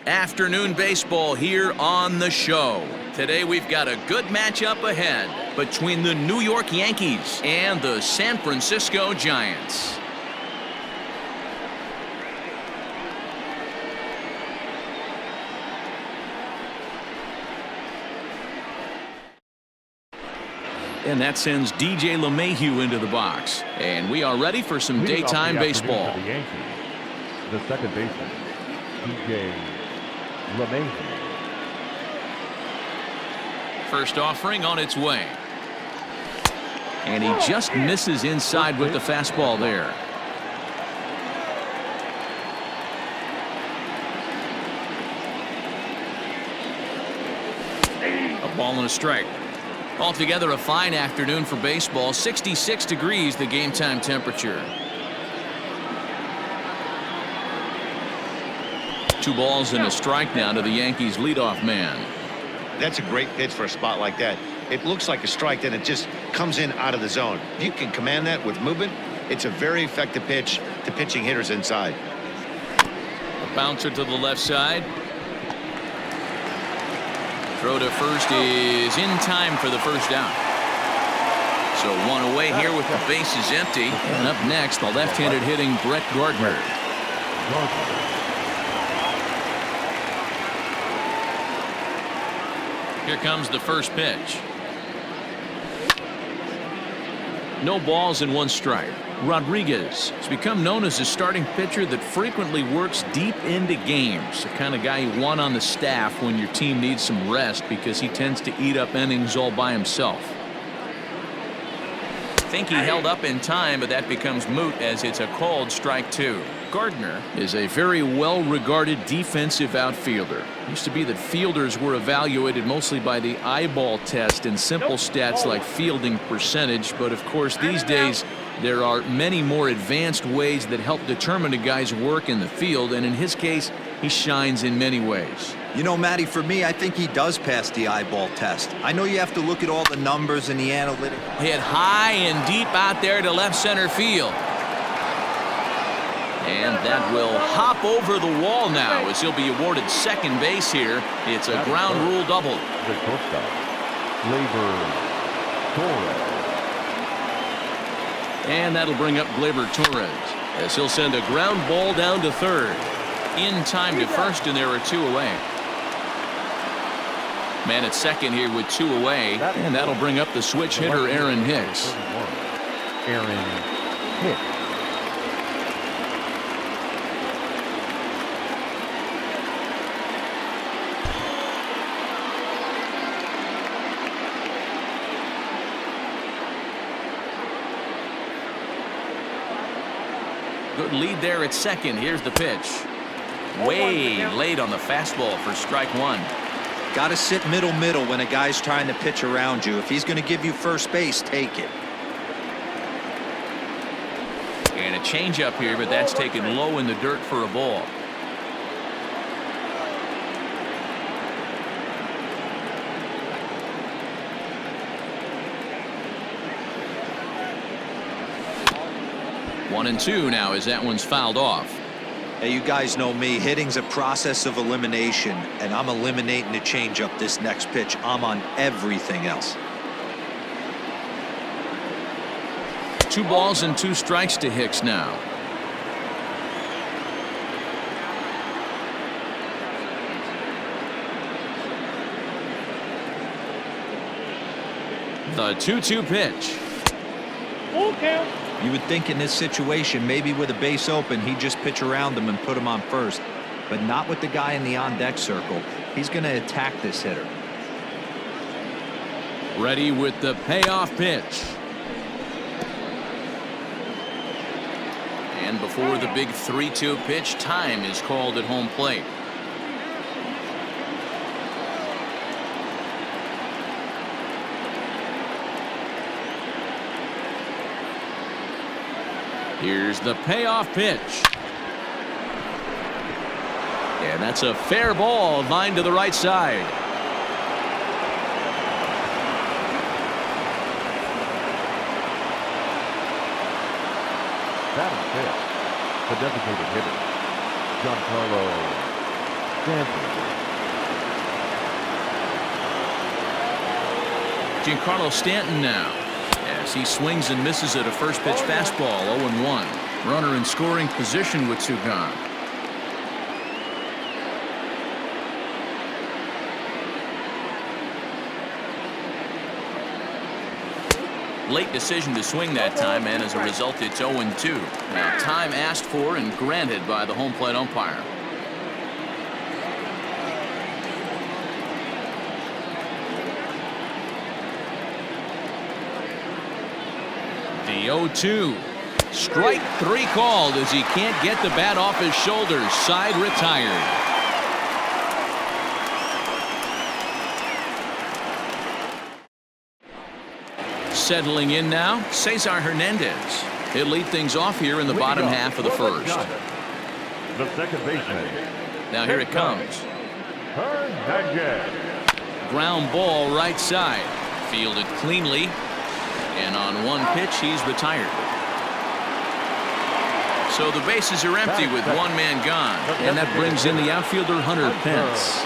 Afternoon baseball here on the show. Today we've got a good matchup ahead between the New York Yankees and the San Francisco Giants. And that sends Dyn-Lgn into the box. And we are ready for some daytime baseball. For the Yankees, the second baseman, Dyn-Lgn. First offering on its way. And he just misses inside with the fastball there. A ball and a strike. Altogether a fine afternoon for baseball. 66 degrees the game time temperature. 2 balls and a strike now to the Yankees leadoff man. That's a great pitch for a spot like that. It looks like a strike, then it just comes in out of the zone. If you can command that with movement, it's a very effective pitch to pitching hitters inside. A bouncer to the left side. Throw to first is in time for the first out. So one away here with the bases empty. And up next, the left-handed hitting Brett Gardner. Here comes the first pitch. No balls and 1 strike. Rodriguez has become known as a starting pitcher that frequently works deep into games. The kind of guy you want on the staff when your team needs some rest because he tends to eat up innings all by himself. I think he held up in time, but that becomes moot as it's a called strike 2. Gardner is a very well-regarded defensive outfielder. It used to be that fielders were evaluated mostly by the eyeball test and simple stats like fielding percentage, but of course these days there are many more advanced ways that help determine a guy's work in the field, and in his case he shines in many ways. You know, Matty, for me, I think he does pass the eyeball test. I know you have to look at all the numbers and the analytics. Hit high and deep out there to left center field. And that will hop over the wall now as he'll be awarded second base here. It's a ground rule double. The shortstop, Torres. And that'll bring up Gleyber Torres as he'll send a ground ball down to third. In time to first, and there are 2 away. Man at second here with 2 away, and that'll bring up the switch hitter Aaron Hicks. Aaron Hicks. Good lead there at second. Here's the pitch. Way late on the fastball for strike 1. Got to sit middle when a guy's trying to pitch around you. If he's going to give you first base, take it. And a changeup here, but that's taken low in the dirt for a ball. One and 2 now as that one's fouled off. Hey, you guys know me. Hitting's a process of elimination, and I'm eliminating the changeup this next pitch. I'm on everything else. 2 balls and 2 strikes to Hicks now. The 2-2 pitch. Okay. You would think in this situation, maybe with a base open, he'd just pitch around him and put him on first. But not with the guy in the on-deck circle. He's going to attack this hitter. Ready with the payoff pitch. And before the big 3-2 pitch, time is called at home plate. Here's the payoff pitch. And that's a fair ball, lined to the right side. Batting fifth, the designated hitter, Giancarlo Giancarlo Stanton now, as he swings and misses at a first pitch fastball. 0-1. Runner in scoring position with 2 gone. Late decision to swing that time, and as a result, it's 0-2. Now, time asked for and granted by the home plate umpire. The 0-2. Strike 3 called as he can't get the bat off his shoulders. Side retired. Settling in now, Cesar Hernandez. He'll lead things off here in the bottom half of the first. The second baseman. Now here it comes. Hernandez. Ground ball right side. Fielded cleanly. And on 1 pitch, he's retired. So the bases are empty with 1 man gone. And that brings in the outfielder Hunter Pence.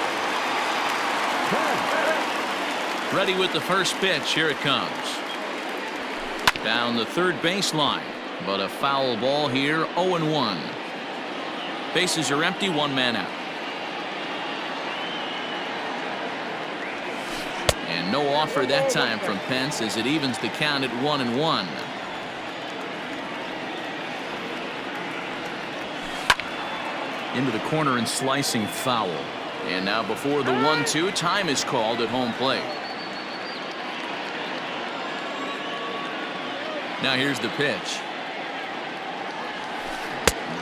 Ready with the first pitch. Here it comes. Down the third baseline, but a foul ball here. 0-1. Bases are empty, 1 man out. And no offer that time from Pence as it evens the count at 1-1. Into the corner and slicing foul. And now before the 1-2, time is called at home plate. Now here's the pitch.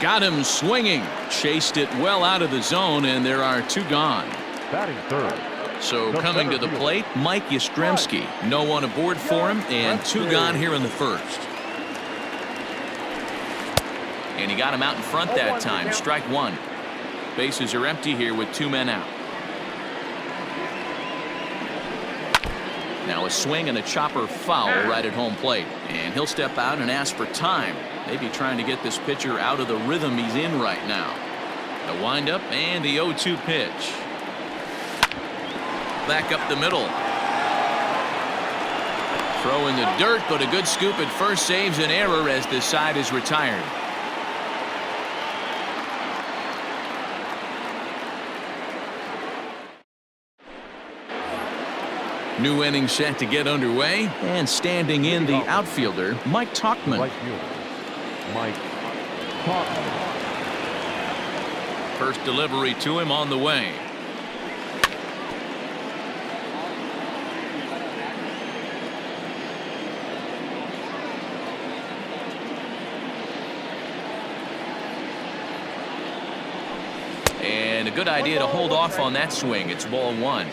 Got him swinging. Chased it well out of the zone, and there are 2 gone. Batting third. So coming to the plate, Mike Yastrzemski. No one aboard for him, and 2 gone here in the first. And he got him out in front that time. Strike 1. Bases are empty here with 2 men out. Now a swing and a chopper foul right at home plate. And he'll step out and ask for time. Maybe trying to get this pitcher out of the rhythm he's in right now. The windup and the 0-2 pitch. Back up the middle. Throw in the dirt, but a good scoop at first saves an error as the side is retired. New inning set to get underway, and standing in the outfielder, Mike Tauchman. Right fielder, Mike Tauchman. First delivery to him on the way. And a good idea to hold off on that swing. It's ball 1.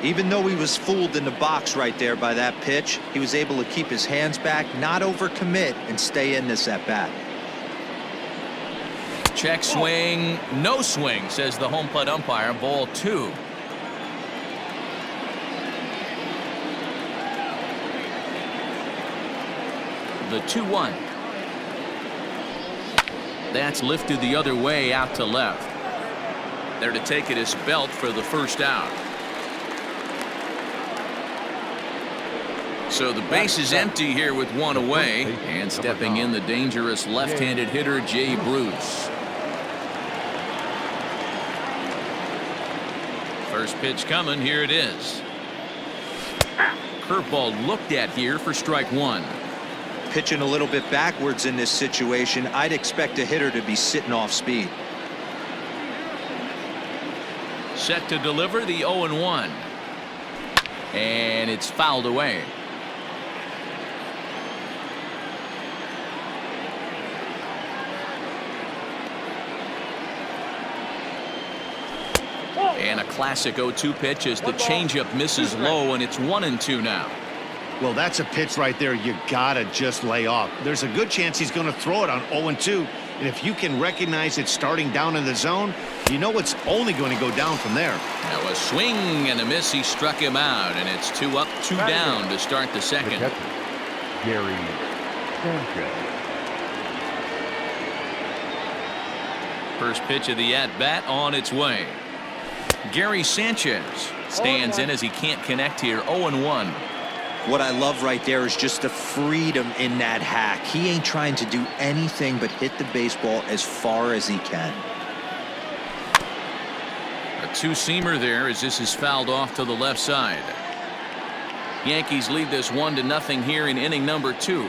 Even though he was fooled in the box right there by that pitch, he was able to keep his hands back, not overcommit, and stay in this at bat. Check swing, no swing, says the home plate umpire. Ball 2. The 2-1. That's lifted the other way out to left. There to take it is Belt for the first out. So the base is empty here with 1 away, and stepping in the dangerous left-handed hitter Jay Bruce. First pitch coming. Here it is. Curveball looked at here for strike 1. Pitching a little bit backwards in this situation, I'd expect a hitter to be sitting off speed. Set to deliver the 0-1. And it's fouled away. And a classic 0-2 pitch as the changeup misses low, and it's 1-2 now. Well, that's a pitch right there you gotta just lay off. There's a good chance he's going to throw it on 0-2, and if you can recognize it starting down in the zone, you know it's only going to go down from there. Now a swing and a miss. He struck him out, and it's 2 up, 2 down to start the second. Gary Sanchez. First pitch of the at-bat on its way. Gary Sanchez stands in as he can't connect here. 0-1. What I love right there is just the freedom in that hack. He ain't trying to do anything but hit the baseball as far as he can. A two-seamer there as this is fouled off to the left side. Yankees lead this 1-0 here in inning number 2.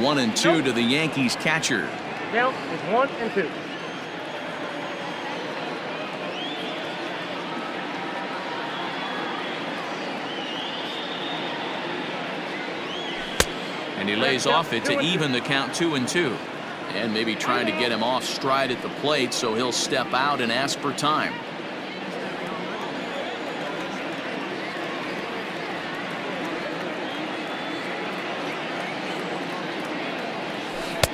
One and two to the Yankees catcher. Count is 1-2. And he lays off it to even the count 2-2. And maybe trying to get him off stride at the plate, so he'll step out and ask for time.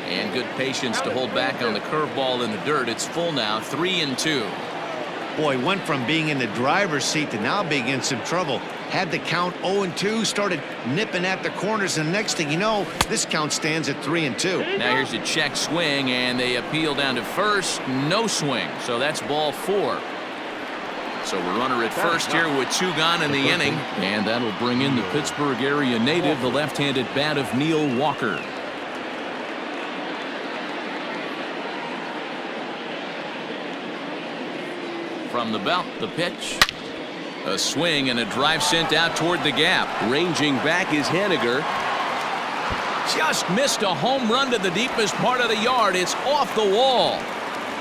And good patience to hold back on the curveball in the dirt. It's full now, 3-2. Boy, went from being in the driver's seat to now being in some trouble. Had the count 0-2, started nipping at the corners, and next thing you know, this count stands at 3-2. Now here's a check swing, and they appeal down to first. No swing, so that's ball 4. So a runner at first here with 2 gone in the inning. And that'll bring in the Pittsburgh area native, the left-handed bat of Neil Walker. From the belt, the pitch. A swing and a drive sent out toward the gap. Ranging back is Haniger. Just missed a home run to the deepest part of the yard. It's off the wall.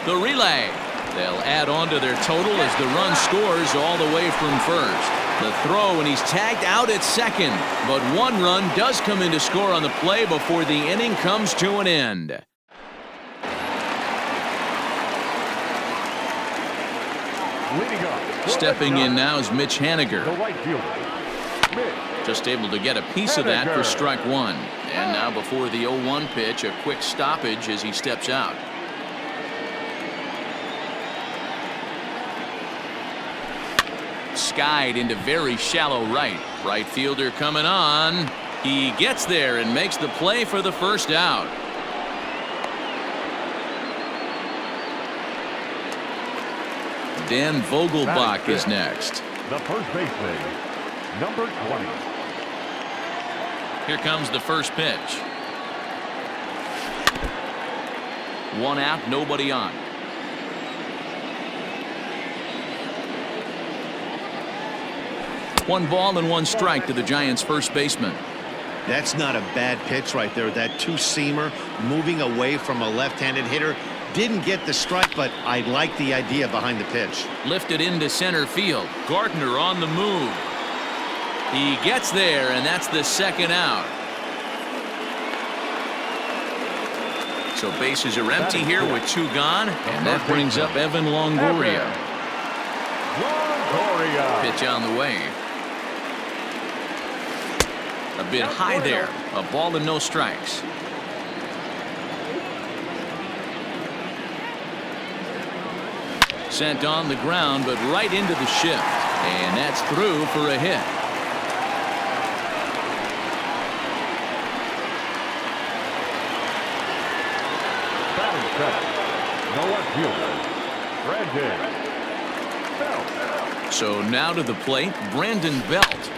The relay. They'll add on to their total as the run scores all the way from first. The throw, and he's tagged out at second. But 1 run does come in to score on the play before the inning comes to an end. Leading up. Stepping in now is Mitch Haniger. The right fielder, Mitch. Just able to get a piece of that for strike 1. And now before the 0-1 pitch, a quick stoppage as he steps out. Skied into very shallow right. Right fielder coming on. He gets there and makes the play for the first out. Dan Vogelbach is next. The first baseman, number 20. Here comes the first pitch. 1 out, nobody on. One ball and 1 strike to the Giants' first baseman. That's not a bad pitch right there. That two-seamer moving away from a left-handed hitter. Didn't get the strike, but I like the idea behind the pitch. Lifted into center field. Gardner on the move. He gets there, and that's the second out. So bases are empty here with 2 gone, and that brings up Evan Longoria. Pitch on the way. A bit high there. A ball and no strikes. Sent on the ground, but right into the shift. And that's through for a hit. Batting seven. The left fielder, Brandon Belt. So now to the plate, Brandon Belt.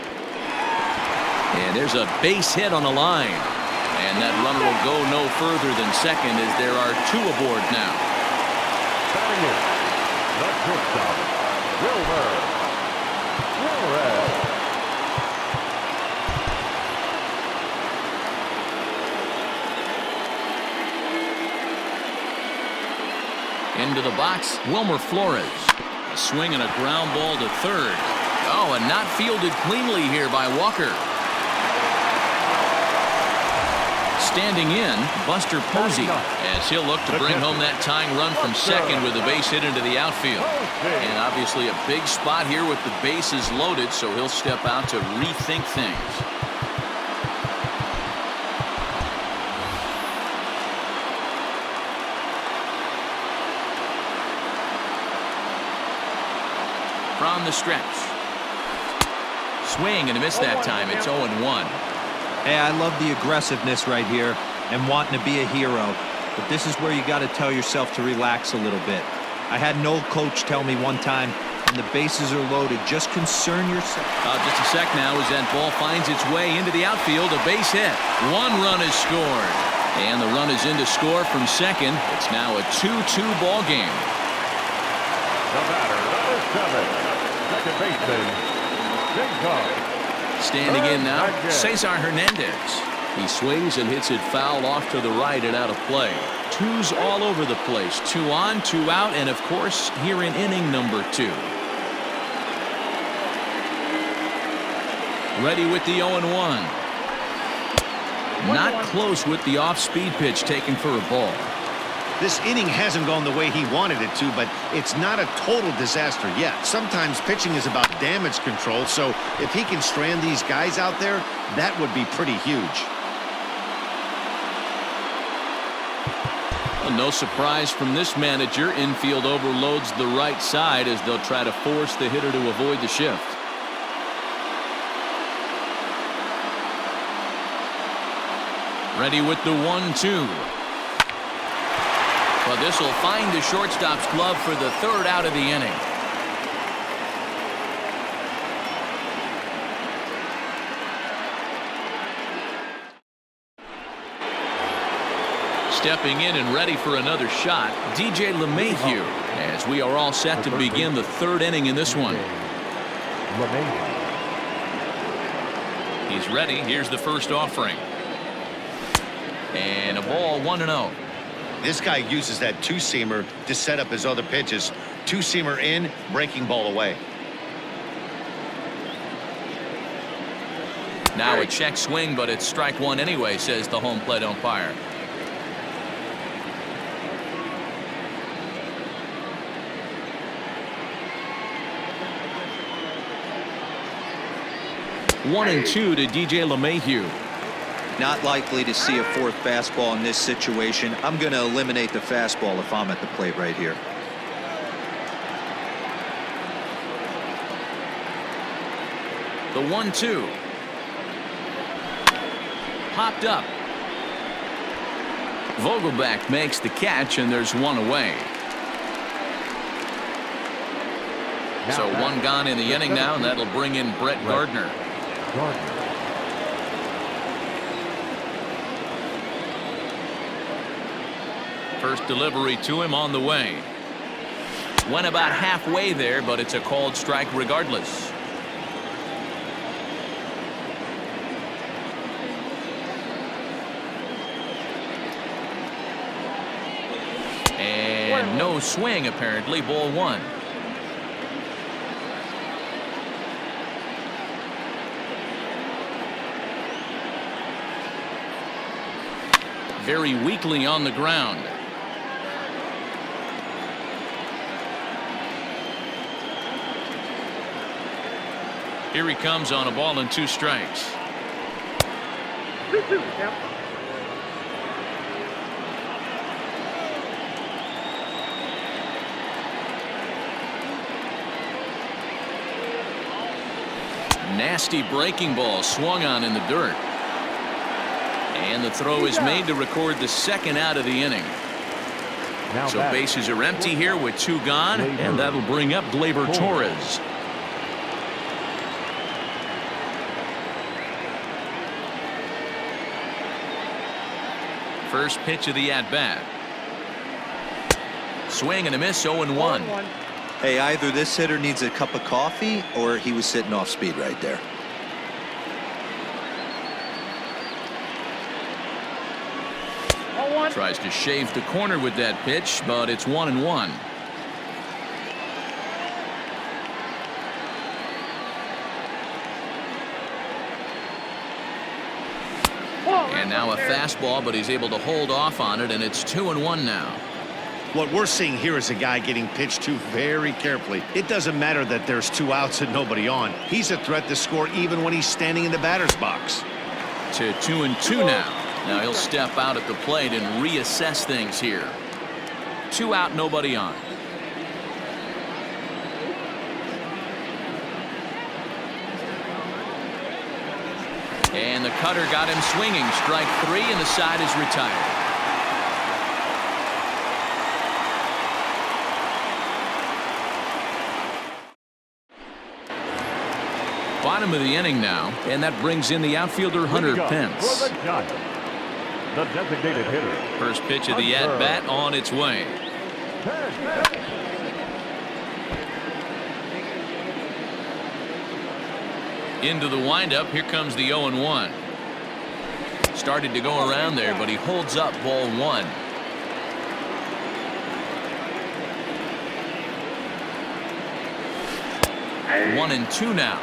And there's a base hit on the line. And that runner will go no further than second as there are 2 aboard now. Batting in. The shortstop, Wilmer. Into the box, Wilmer Flores. A swing and a ground ball to third. Oh, and not fielded cleanly here by Walker. Standing in, Buster Posey, as he'll look to bring home that tying run from second with a base hit into the outfield. And obviously a big spot here with the bases loaded, so he'll step out to rethink things. From the stretch. Swing and a miss that time. It's 0-1. Hey, I love the aggressiveness right here. and wanting to be a hero. But this is where you got to tell yourself to relax a little bit. I had an old coach tell me one time, when the bases are loaded, just concern yourself. Just a sec now as that ball finds its way into the outfield. A base hit. One run is scored. And the run is in to score from second. It's now a 2-2 ball game. The batter, number 7, second baseman, Dyn-Lgn. Standing in now, Cesar Hernandez. He swings and hits it foul off to the right and out of play. Twos all over the place. 2 on, 2 out, and of course, here in inning number 2. Ready with the 0-1. Not close with the off-speed pitch taken for a ball. This inning hasn't gone the way he wanted it to, but it's not a total disaster yet. Sometimes pitching is about damage control, so if he can strand these guys out there, that would be pretty huge. Well, no surprise from this manager. Infield overloads the right side as they'll try to force the hitter to avoid the shift. Ready with the 1-2. Well, this will find the shortstop's glove for the 3rd out of the inning. Stepping in and ready for another shot, Dyn-Lgn, as we are all set to begin the 3rd inning in this one. He's ready. Here's the first offering. And a ball, 1-0. This guy uses that two-seamer to set up his other pitches. Two-seamer in, breaking ball away. Now a check swing, but it's strike 1 anyway, says the home plate umpire. One and 2 to Dyn-Lgn. Not likely to see a 4th fastball in this situation. I'm going to eliminate the fastball if I'm at the plate right here. The 1-2. Popped up. Vogelbach makes the catch, and there's 1 away. So 1 gone in the inning now, and that'll bring in Brett Gardner. First delivery to him on the way. Went about halfway there, but it's a called strike regardless. And no swing, apparently. Ball 1. Very weakly on the ground. Here he comes on a ball and 2 strikes. 2-2 count. Nasty breaking ball swung on in the dirt. And the throw is made to record the 2nd out of the inning. So bases are empty here with 2 gone, and that'll bring up Gleyber Torres. First pitch of the at-bat. Swing and a miss, 0-1. Hey, either this hitter needs a cup of coffee or he was sitting off speed right there. Tries to shave the corner with that pitch, but it's 1-1. And now a fastball, but he's able to hold off on it, and it's 2-1 now. What we're seeing here is a guy getting pitched to very carefully. It doesn't matter that there's 2 outs and nobody on. He's a threat to score even when he's standing in the batter's box. To 2-2 now. Now he'll step out at the plate and reassess things here. 2 out, nobody on. And the cutter got him swinging. Strike 3, and the side is retired. Bottom of the inning now, and that brings in the outfielder Hunter Pence. For the Giants, the designated hitter. First pitch of the at-bat on its way. Into the windup. Here comes the 0-1. Started to go around there, but he holds up ball 1. One and 2 now.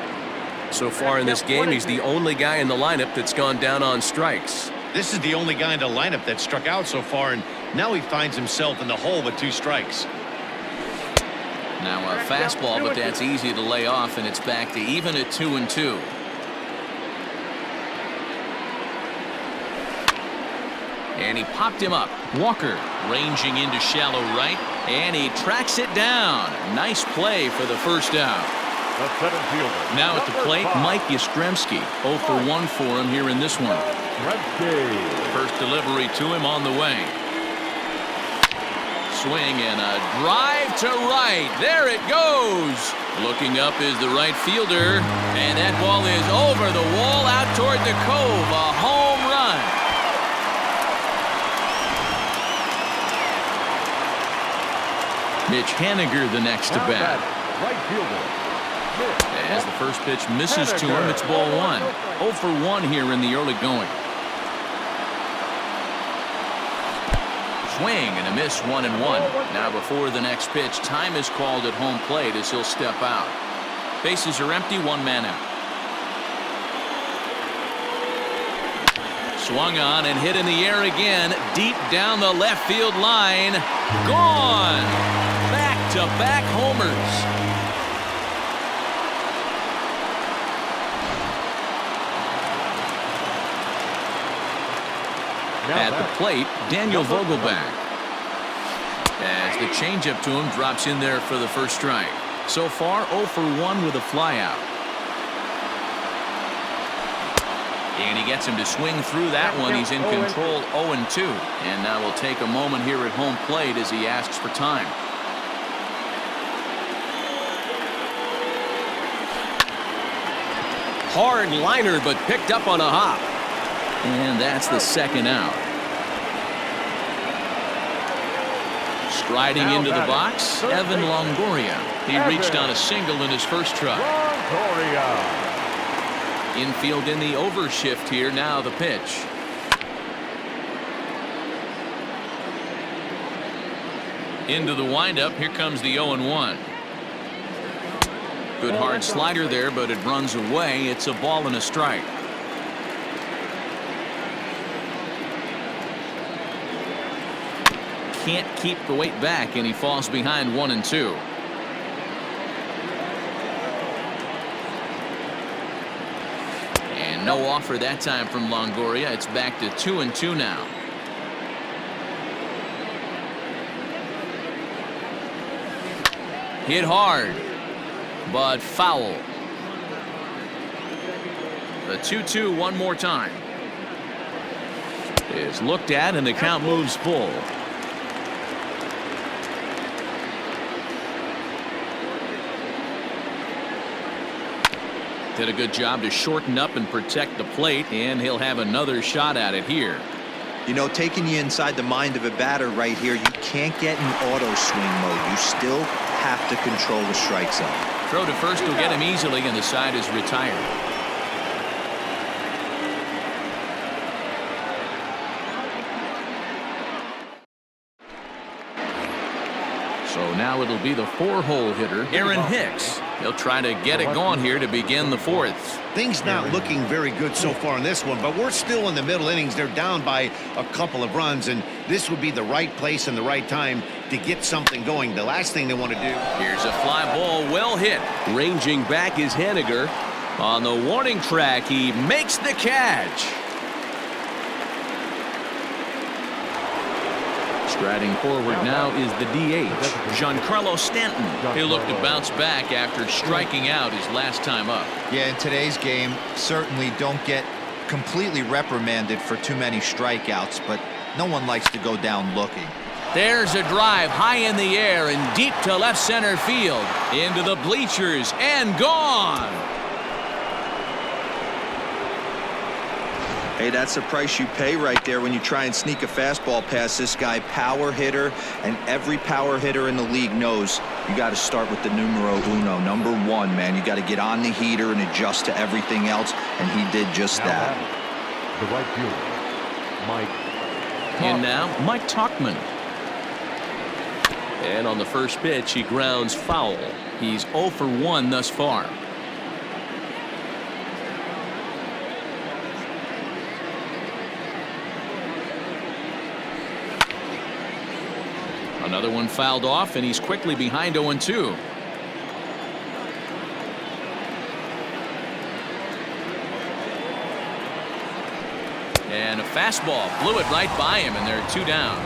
So far in this game, he's the only guy in the lineup that's gone down on strikes. This is the only guy in the lineup that struck out so far, and now he finds himself in the hole with 2 strikes. Now a fastball, but that's easy to lay off, and it's back to even at 2-2. And he popped him up. Walker ranging into shallow right, and he tracks it down. Nice play for the first out. The center fielder. Now at the plate, Mike Yastrzemski. 0 for 1 for him here in this one. First delivery to him on the way. Swing and a drive to right. There it goes. Looking up is the right fielder, and that ball is over the wall out toward the cove. A home run. Mitch Haniger the next to bat. Right fielder. As the first pitch misses to him, it's ball 1. 0 for 1 here in the early going. Swing and a miss, 1-1. Now before the next pitch, time is called at home plate as he'll step out. Bases are empty, 1 man out. Swung on and hit in the air again, deep down the left field line. Gone! Back-to-back homers. At the plate, Daniel Vogelback. As the changeup to him drops in there for the first strike. So far, 0 for 1 with a flyout. And he gets him to swing through that one. He's in control, 0-2. And now we'll take a moment here at home plate as he asks for time. Hard liner, but picked up on a hop. And that's the second out. Striding into the box, Evan Longoria. He reached on a single in his first try. Infield in the overshift here. Now the pitch. Into the windup. Here comes the 0-1. Good hard slider there, but it runs away. It's a ball and a strike. Can't keep the weight back, and he falls behind 1-2. And no offer that time from Longoria. It's back to 2-2 now. Hit hard, but foul. The 2-2 one more time. Is looked at, and the count moves full. Did a good job to shorten up and protect the plate, and he'll have another shot at it here. You know, taking you inside the mind of a batter right here, you can't get in auto swing mode. You still have to control the strike zone. Throw to first will get him easily, and the side is retired. So now it'll be the 4-hole hitter, Aaron Hicks. He'll try to get it going here to begin the 4th. Things not looking very good so far in this one, but we're still in the middle innings. They're down by a couple of runs, and this would be the right place and the right time to get something going. The last thing they want to do. Here's a fly ball, well hit. Ranging back is Haniger. On the warning track, he makes the catch. Striding forward now is the DH, Giancarlo Stanton. He'll look to bounce back after striking out his last time up. Yeah, in today's game, certainly don't get completely reprimanded for too many strikeouts, but no one likes to go down looking. There's a drive high in the air and deep to left center field. Into the bleachers and gone. Hey, that's the price you pay right there when you try and sneak a fastball past this guy. Power hitter, and every power hitter in the league knows you got to start with the numero uno, number one, man. You got to get on the heater and adjust to everything else, and he did just that. The right fielder, Mike. And now, Mike Tauchman. And on the first pitch, he grounds foul. He's 0 for 1 thus far. Another one fouled off, and he's quickly behind 0-2. And a fastball blew it right by him, and they're 2 down.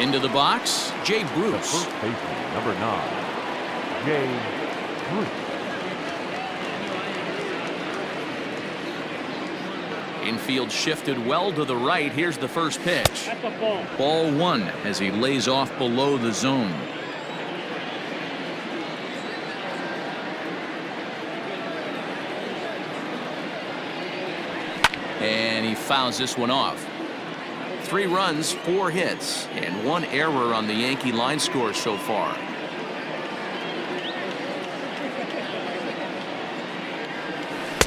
Into the box, Jay The Bruce. first baseman, number 9, GM3. Infield shifted well to the right. Here's the first pitch. That's a ball. Ball 1 as he lays off below the zone. And he fouls this one off. 3 runs, 4 hits, and 1 error on the Yankee line score so far.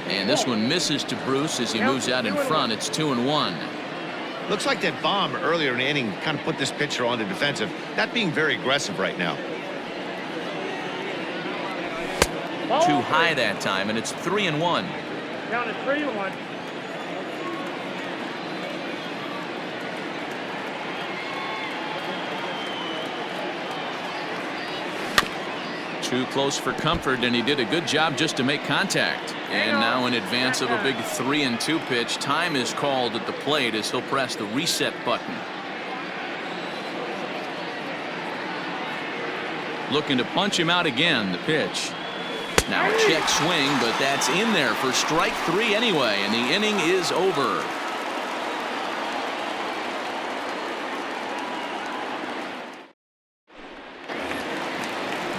And this one misses to Bruce as he moves out in front. It's 2-1. Looks like that bomb earlier in the inning kind of put this pitcher on the defensive. Not being very aggressive right now. Too high that time, and it's 3-1. Count it 3-1. Too close for comfort, and he did a good job just to make contact. And now in advance of a big 3-2 pitch, time is called at the plate as he'll press the reset button. Looking to punch him out again. The pitch. Now a check swing, but that's in there for strike 3 anyway, and the inning is over.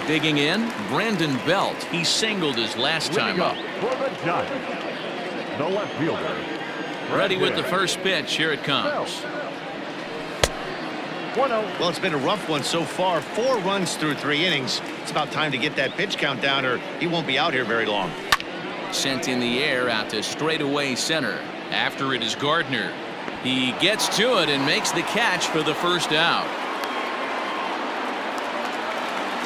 Digging in, Brandon Belt. He singled his last time up. For the Giants, the left fielder. Ready with the first pitch. Here it comes. 1-0. Well, it's been a rough one so far. 4 runs through 3 innings. It's about time to get that pitch count down, or he won't be out here very long. Sent in the air out to straightaway center. After it is Gardner. He gets to it and makes the catch for the first out.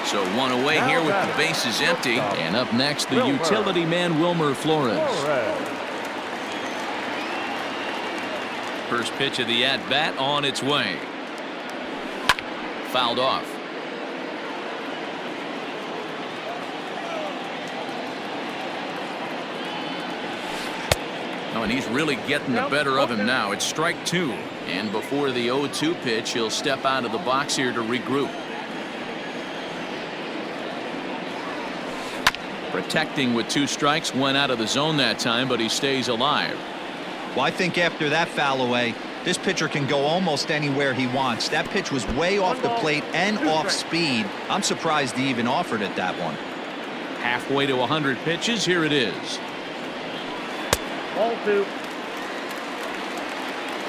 So 1 away here with the bases empty. And up next, the utility man, Wilmer Flores. First pitch of the at-bat on its way. Fouled off. Oh, and he's really getting the better of him now. It's strike 2. And before the 0-2 pitch, he'll step out of the box here to regroup. Protecting with 2 strikes, went out of the zone that time, but he stays alive. Well, I think after that foul away, this pitcher can go almost anywhere he wants. That pitch was way off the plate and off speed. I'm surprised he even offered it that one. Halfway to 100 pitches. Here it is. Ball 2.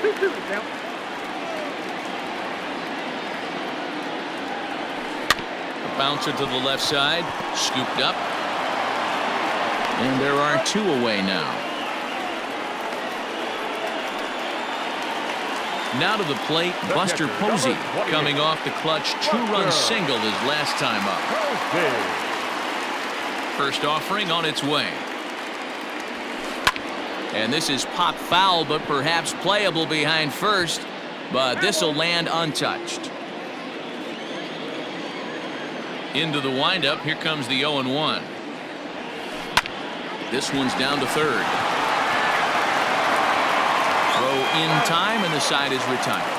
2-2 count. A bouncer to the left side. Scooped up. And there are 2 away now. Now to the plate, Buster Posey, coming off the clutch 2-run single his last time up. First offering on its way. And this is pop foul, but perhaps playable behind first. But this will land untouched. Into the windup. Here comes the 0-1. This one's down to third. Throw in time, and the side is retired.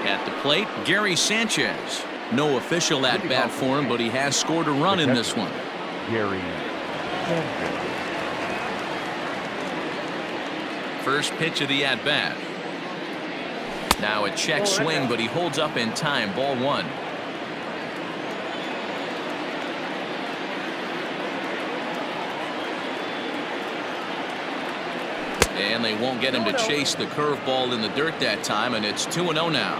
At the plate, Gary Sanchez. No official at-bat for him, but he has scored a run in this one. Gary Sanchez. First pitch of the at-bat. Now a check swing, but he holds up in time. Ball 1. And they won't get him to chase the curveball in the dirt that time, and it's 2-0 now.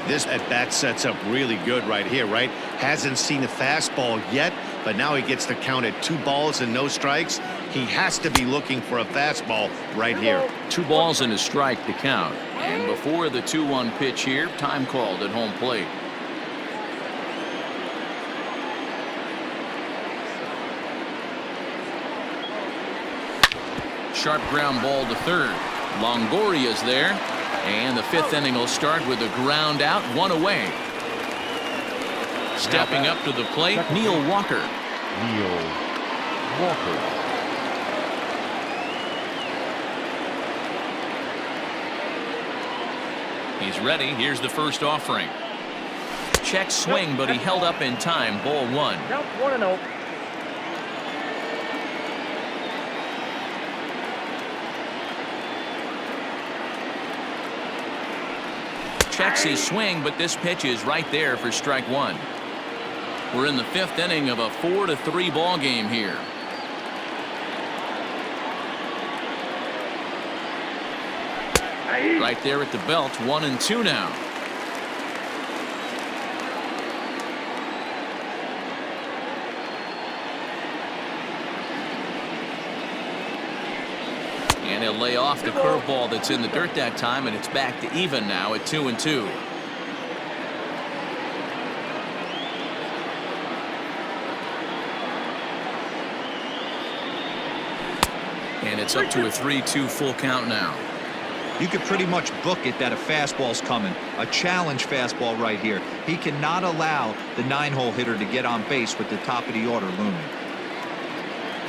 This at-bat sets up really good right here, right? Hasn't seen a fastball yet, but now he gets the count at 2 balls and no strikes. He has to be looking for a fastball right here. 2 balls and a strike to count. And before the 2-1 pitch here, time called at home plate. Sharp ground ball to third. Longoria's there. And the 5th inning will start with a ground out, 1 away. Stepping up to the plate, Neil Walker. Neil Walker. He's ready. Here's the first offering. Check swing, but he held up in time. Ball 1. Count 1-0. Checks his swing, but this pitch is right there for strike 1. We're in the 5th inning of a 4-3 ball game here. Right there at the belt, 1-2 now. And he'll lay off the curveball that's in the dirt that time, and it's back to even now at 2-2. And it's up to a 3-2 full count now. You could pretty much book it that a fastball's coming. A challenge fastball right here. He cannot allow the 9-hole hitter to get on base with the top of the order looming.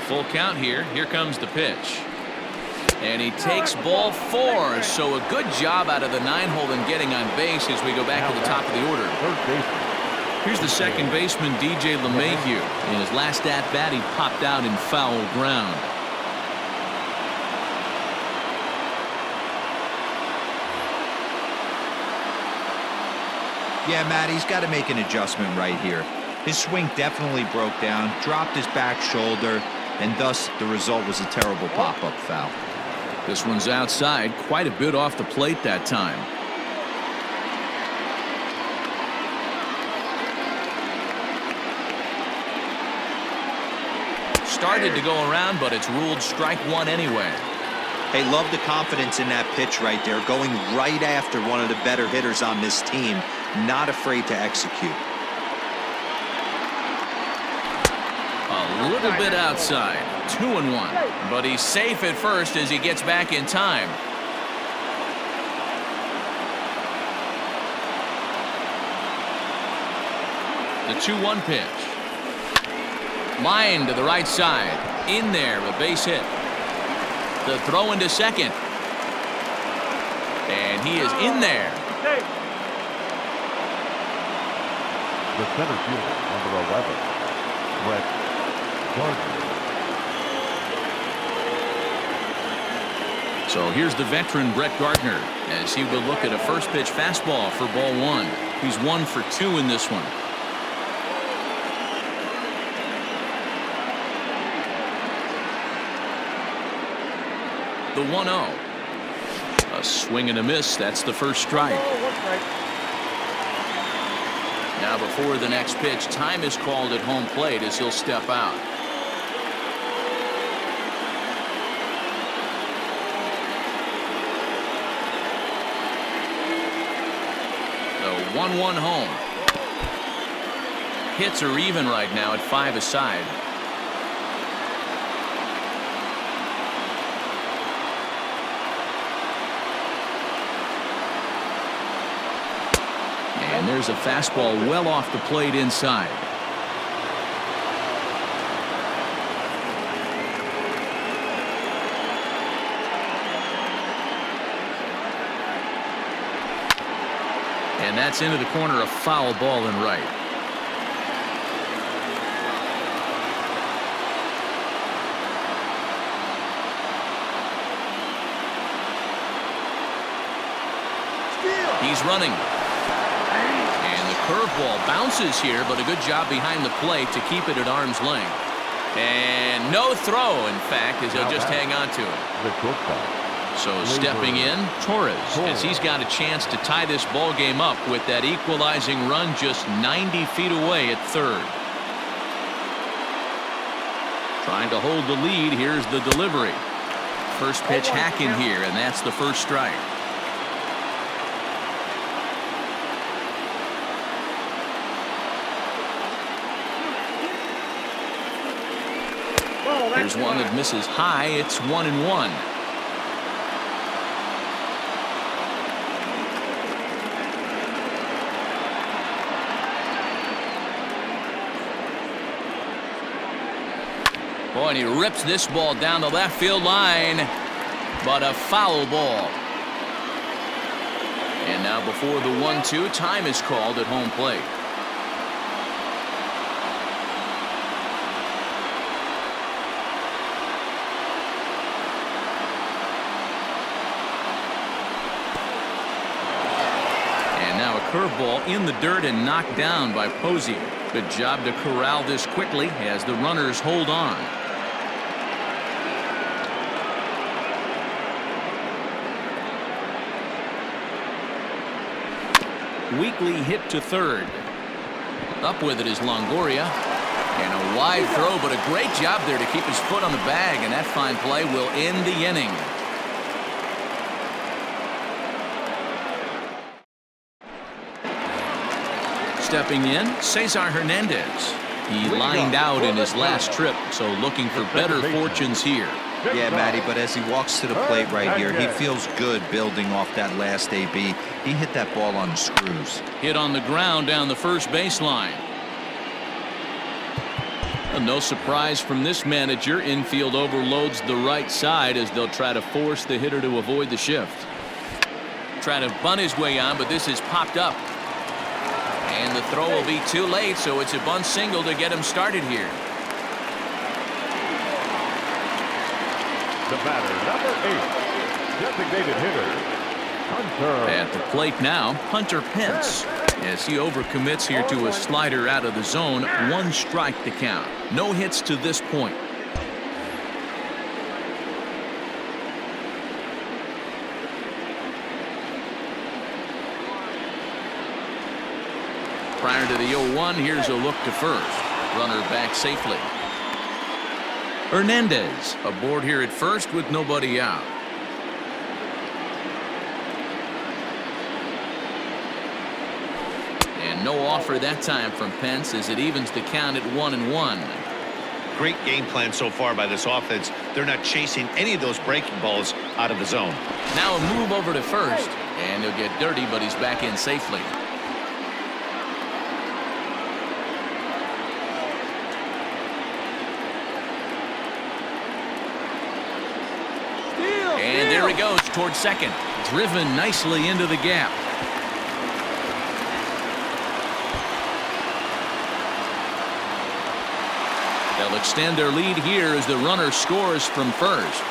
Full count here. Here comes the pitch. And he takes ball 4. So a good job out of the 9-hole in getting on base as we go back to the top of the order. Third baseman. Here's the second baseman, DJ LeMahieu. In his last at-bat, he popped out in foul ground. Yeah, Matt, he's got to make an adjustment right here. His swing definitely broke down, dropped his back shoulder, and thus the result was a terrible pop-up foul. This one's outside, quite a bit off the plate that time. Started to go around, but it's ruled strike 1 anyway. Hey, love the confidence in that pitch right there, going right after one of the better hitters on this team, not afraid to execute. A little bit outside, 2-1, but he's safe at first as he gets back in time. The 2-1 pitch. Line to the right side. In there, a base hit. The throw into second. And he is in there. The center fielder, number 11, Brett Gardner. So here's the veteran Brett Gardner as he will look at a first pitch fastball for ball 1. He's 1 for 2 in this one. The 1-0. A swing and a miss. That's the first strike. Now before the next pitch, time is called at home plate as he'll step out. The 1-1 home. Hits are even right now at 5 aside. And there's a fastball well off the plate inside. And that's into the corner, a foul ball and right. He's running. And the curveball bounces here, but a good job behind the plate to keep it at arm's length. And no throw, in fact, as he'll just hang on to it. The shortstop. So stepping in, Torres, as he's got a chance to tie this ball game up with that equalizing run just 90 feet away at third. Trying to hold the lead. Here's the delivery. First pitch hacking here, and that's the first strike. Here's one that misses high. It's 1-1. Boy, and he rips this ball down the left field line, but a foul ball. And now before the 1-2, time is called at home plate. Curveball in the dirt and knocked down by Posey. Good job to corral this quickly as the runners hold on. Weakly hit to third. Up with it is Longoria. And a wide throw, but a great job there to keep his foot on the bag, and that fine play will end the inning. Stepping in, Cesar Hernandez. He lined out in his last trip, so looking for better fortunes here. Yeah, Matty, but as he walks to the plate right here, he feels good building off that last AB. He hit that ball on the screws. Hit on the ground down the first baseline. And no surprise from this manager. Infield overloads the right side as they'll try to force the hitter to avoid the shift. Trying to bunt his way on, but this is popped up. And the throw will be too late, so it's a bunt single to get him started here. The batter, number 8, designated hitter, Hunter. At the plate now, Hunter Pence. As he overcommits here to a slider out of the zone, 1 strike to count. No hits to this point. Prior to the 0-1, here's a look to first. Runner back safely. Hernandez aboard here at first with nobody out. And no offer that time from Pence as it evens the count at 1-1. Great game plan so far by this offense. They're not chasing any of those breaking balls out of the zone. Now a move over to first, and he'll get dirty, but he's back in safely. And there he goes towards second. Driven nicely into the gap. They'll extend their lead here as the runner scores from first.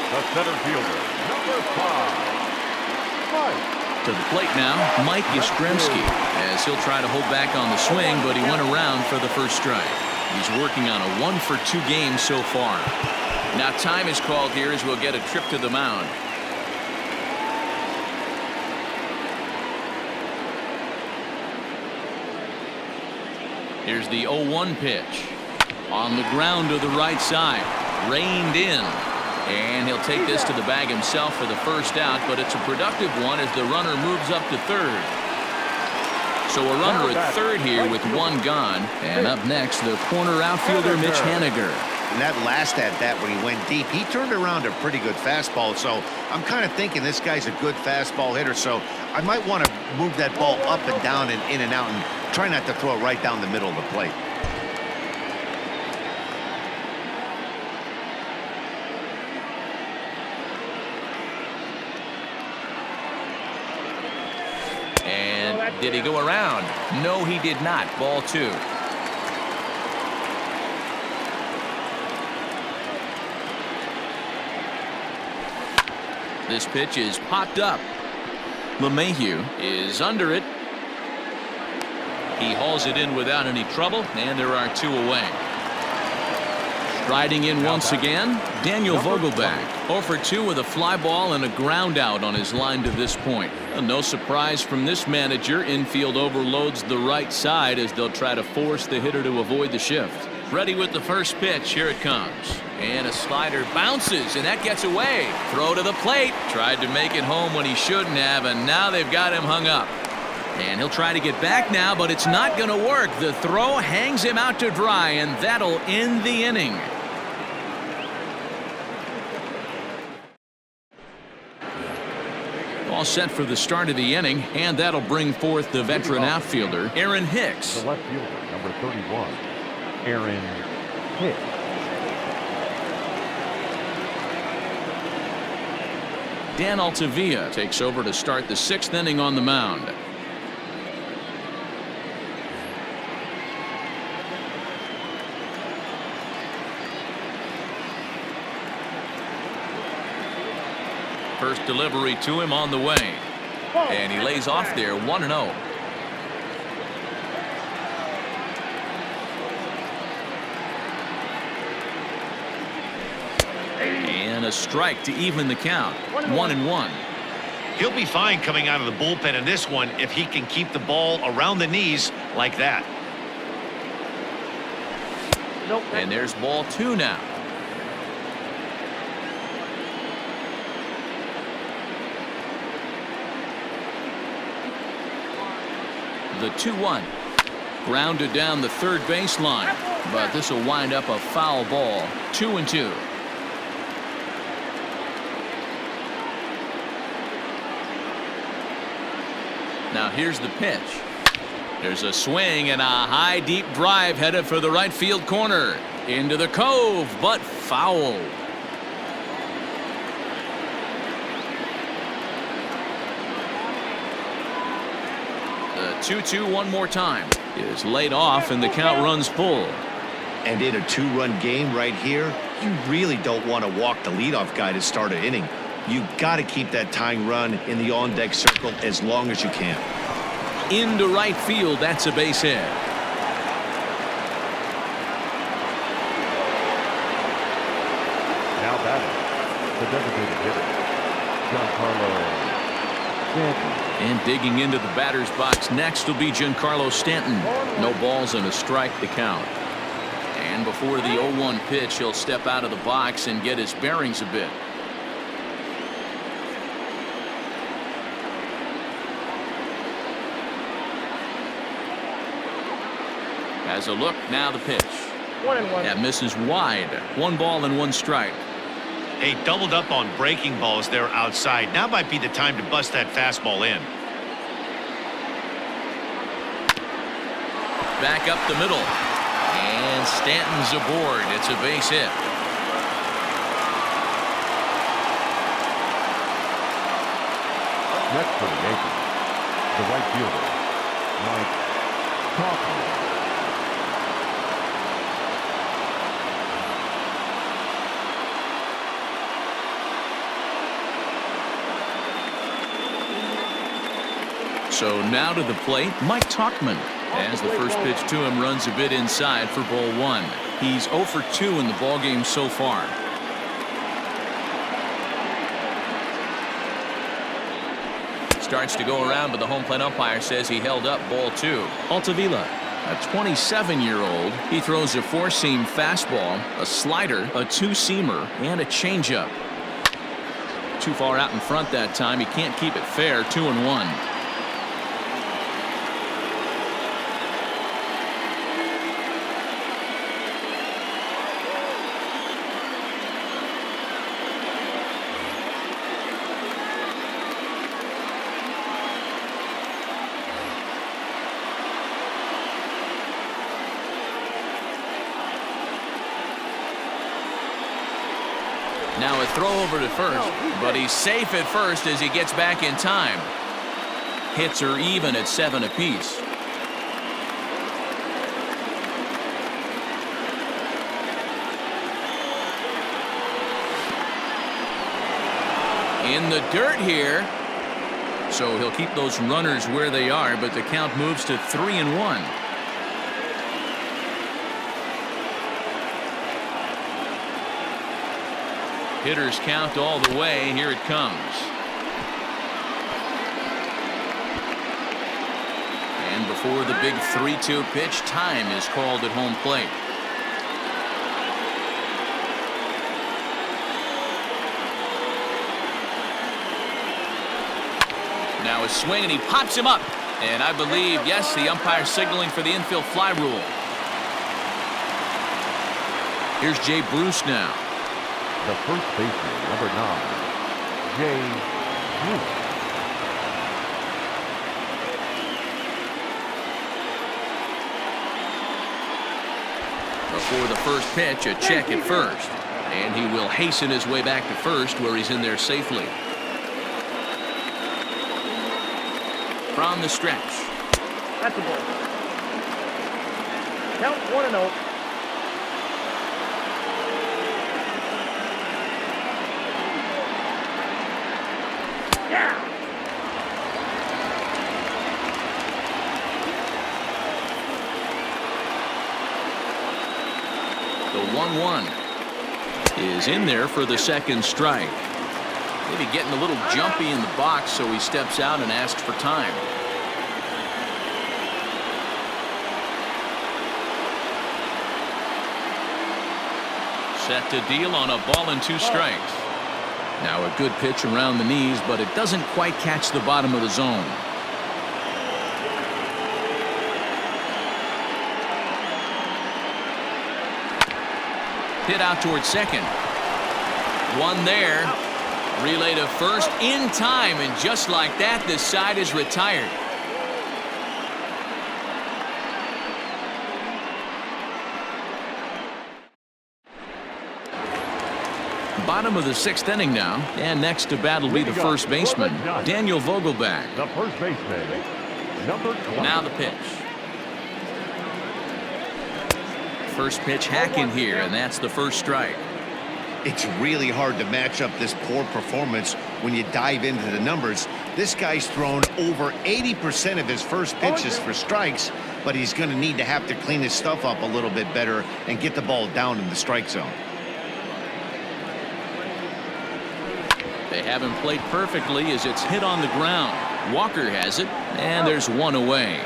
The center fielder, number 5, Mike. To the plate now, Mike Yastrzemski, as he'll try to hold back on the swing, but he went around for the first strike. He's working on a 1-for-2 game so far. Now time is called here as we'll get a trip to the mound. Here's the 0-1 pitch. On the ground to the right side. Reined in. And he'll take this to the bag himself for the first out, but it's a productive one as the runner moves up to third. So a runner at third here with 1 gone. And up next, the corner outfielder, Mitch Haniger. And that last at-bat when he went deep, he turned around a pretty good fastball. So I'm kind of thinking this guy's a good fastball hitter. So I might want to move that ball up and down and in and out and try not to throw it right down the middle of the plate. Did he go around? No, he did not. Ball 2. This pitch is popped up. LeMahieu is under it. He hauls it in without any trouble, and there are 2 away. Striding in once again, Daniel Vogelback. 0 for 2 with a fly ball and a ground out on his line to this point. No surprise from this manager. Infield overloads the right side as they'll try to force the hitter to avoid the shift. Ready with the first pitch. Here it comes. And a slider bounces, and that gets away. Throw to the plate. Tried to make it home when he shouldn't have, and now they've got him hung up. And he'll try to get back now, but it's not going to work. The throw hangs him out to dry, and that'll end the inning. All set for the start of the inning, and that'll bring forth the veteran outfielder, Aaron Hicks. The left fielder, number 31, Aaron Hicks. Dan Altavilla takes over to start the 6th inning on the mound. First delivery to him on the way. And he lays off there 1-0. And a strike to even the count. 1-1. He'll be fine coming out of the bullpen in this one if he can keep the ball around the knees like that. And there's ball 2 now. The 2-1. Grounded down the third baseline, but this will wind up a foul ball. 2-2. Now here's the pitch. There's a swing and a high deep drive headed for the right field corner. Into the cove, but foul. The 2-2 one more time is laid off, and the count runs full. And in a 2-run game right here, you really don't want to walk the leadoff guy to start an inning. You got to keep that tying run in the on-deck circle as long as you can. Into right field, that's a base hit. Now batting, the designated hitter, Giancarlo Stanton. And digging into the batter's box next will be Giancarlo Stanton. No balls and a strike to count. And before the 0-1 pitch, he'll step out of the box and get his bearings a bit. Has a look, now the pitch. 1-1. That misses wide. 1 ball and 1 strike. They doubled up on breaking balls there outside. Now might be the time to bust that fastball in. Back up the middle. And Stanton's aboard. It's a base hit. Next for the Yankees, the right fielder, Mike Tauchman. So now to the plate, Mike Tauchman. As the first pitch to him runs a bit inside for ball 1. He's 0 for 2 in the ballgame so far. Starts to go around, but the home plate umpire says he held up ball 2. Altavilla, a 27-year-old. He throws a 4-seam fastball, a slider, a 2-seamer, and a changeup. Too far out in front that time. He can't keep it fair. 2-1. Now a throw over to first, but he's safe at first as he gets back in time. Hits are even at 7 apiece. In the dirt here. So he'll keep those runners where they are, but the count moves to 3-1. Hitters count all the way. Here it comes. And before the big 3-2 pitch, time is called at home plate. Now a swing, and he pops him up. And I believe, yes, the umpire signaling for the infield fly rule. Here's Jay Bruce now. The first baseman, number 9, Jay Bruce. Before the first pitch, a check at first. And he will hasten his way back to first, where he's in there safely. From the stretch. That's a ball. Count 1-0. Yeah. The 1-1 is in there for the second strike. Maybe getting a little jumpy in the box, so he steps out and asks for time. Set to deal on a ball and 2 strikes. Now a good pitch around the knees, but it doesn't quite catch the bottom of the zone. Hit out towards second. One there. Relay to first in time, and just like that, this side is retired. Bottom of the 6th inning now, and next to bat will be the first baseman, Daniel Vogelbach. The first baseman, number 20. Now the pitch. First pitch hack in here, and that's the first strike. It's really hard to match up this poor performance when you dive into the numbers. This guy's thrown over 80% of his first pitches for strikes, but he's going to need to have to clean his stuff up a little bit better and get the ball down in the strike zone. They have him played perfectly as it's hit on the ground. Walker has it, and there's one away.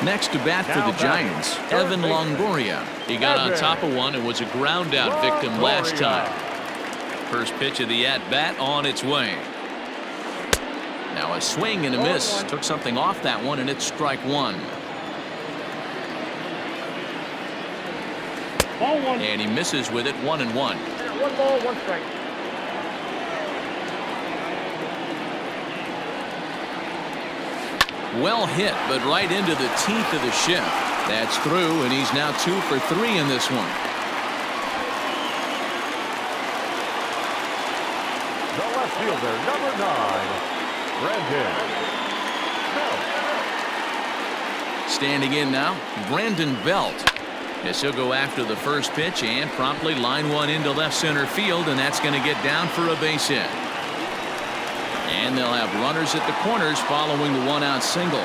Next to bat for the Giants, Evan Longoria. He got on top of one and was a ground out victim last time. First pitch of the at-bat on its way. Now a swing and a miss. Took something off that one, and it's strike 1. Ball 1. And he misses with it, 1-1. 1 ball, 1 strike. Well hit, but right into the teeth of the shift. That's through, and he's now 2 for 3 in this one. The left fielder, number 9, Brandon Belt. Standing in now, Brandon Belt. Yes, he'll go after the first pitch and promptly line one into left center field, and that's going to get down for a base hit. And they'll have runners at the corners following the 1-out single.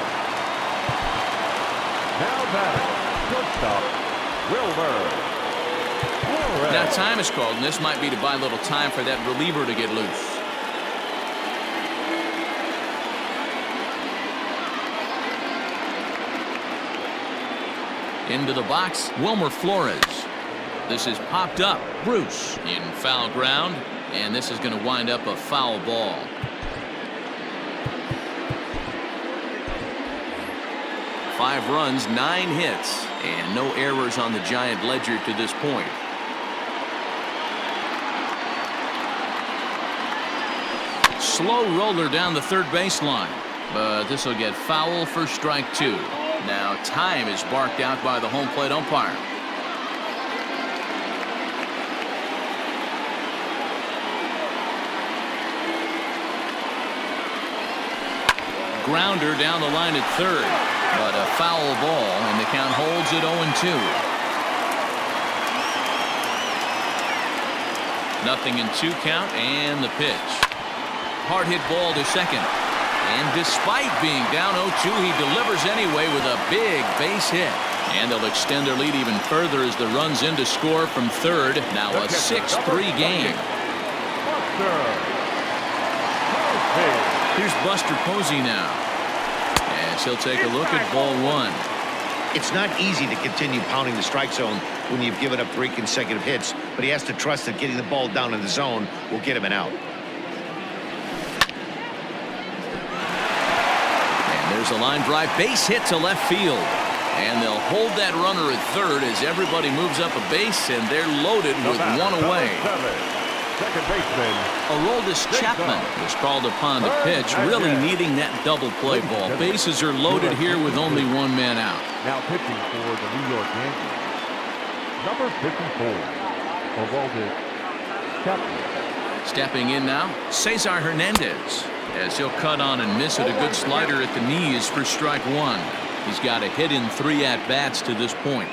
Now batting, shortstop, Wilmer. Now time is called, and this might be to buy a little time for that reliever to get loose. Into the box, Wilmer Flores. This is popped up. Bruce in foul ground, and this is going to wind up a foul ball. Five runs, 9 hits, and no errors on the Giant ledger to this point. Slow roller down the third baseline, but this will get foul for strike 2. Now time is barked out by the home plate umpire. grounder down the line at third. But a foul ball, and the count holds at 0-2. Nothing in 2 count, and the pitch. Hard hit ball to second. And despite being down 0-2, he delivers anyway with a big base hit. And they'll extend their lead even further as the runs in to score from third. Now a 6-3 game. Here's Buster Posey now, as he'll take a look at ball 1. It's not easy to continue pounding the strike zone when you've given up 3 consecutive hits, but he has to trust that getting the ball down in the zone will get him an out. And there's a line drive base hit to left field. And they'll hold that runner at third as everybody moves up a base, and they're loaded with 1 away. Second baseman Aroldis Chapman was called upon to pitch, really needing that double play ball. Bases are loaded here with only 1 man out. now pitching for the New York Yankees. Number 54, Aroldis Chapman. Stepping in now, Cesar Hernandez, as he'll cut on and miss at a good slider at the knees for strike 1. He's got a hit in 3 at-bats to this point.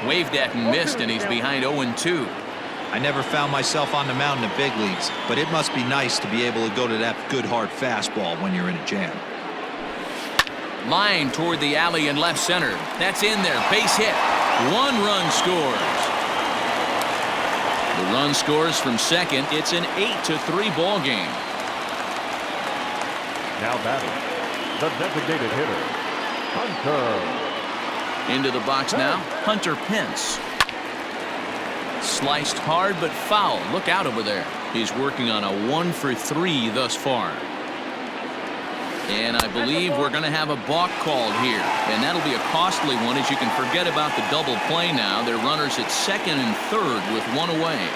Waved at and missed, and he's behind 0-2. I never found myself on the mound in the big leagues, but it must be nice to be able to go to that good hard fastball when you're in a jam. Line toward the alley in left center. That's in there. Base hit. 1 run scores. The run scores from second. It's an 8-3 ball game. Now batting, the designated hitter, Hunter. Into the box now, Hunter Pence. Sliced hard but foul. Look out over there. He's working on a 1 for 3 thus far. And I believe we're going to have a balk called here. And that'll be a costly one, as you can forget about the double play now. They're runners at second and third with 1 away.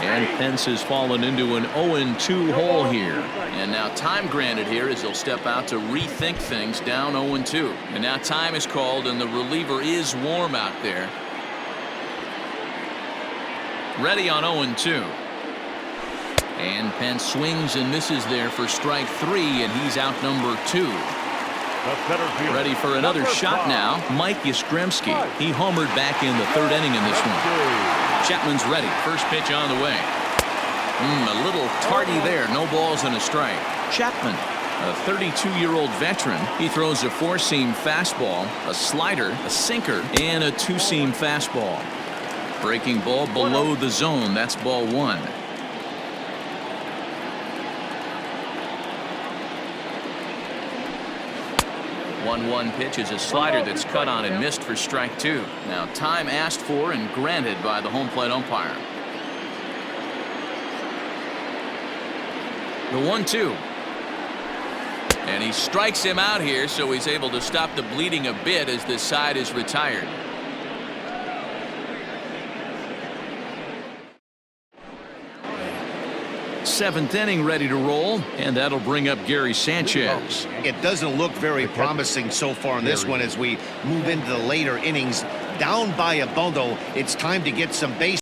And Pence has fallen into an 0-2 hole here. And now time granted here as he'll step out to rethink things down 0-2. And now time is called, and the reliever is warm out there. Ready on 0-2. And Pence swings and misses there for strike 3, and he's out number 2. Ready for another shot now, Mike Yastrzemski. He homered back in the 3rd inning in this one. Chapman's ready. First pitch on the way. A little tardy there. No balls and a strike. Chapman, a 32-year-old veteran. He throws a 4-seam fastball, a slider, a sinker, and a 2-seam fastball. Breaking ball below the zone. That's ball 1. One pitch is a slider that's cut on and missed for strike 2. Now time asked for and granted by the home plate umpire. The 1-2. And he strikes him out here, so he's able to stop the bleeding a bit as this side is retired. Seventh inning ready to roll, and that'll bring up Gary Sanchez. It doesn't look very promising so far in this one as we move into the later innings. Down by a bundle, it's time to get some base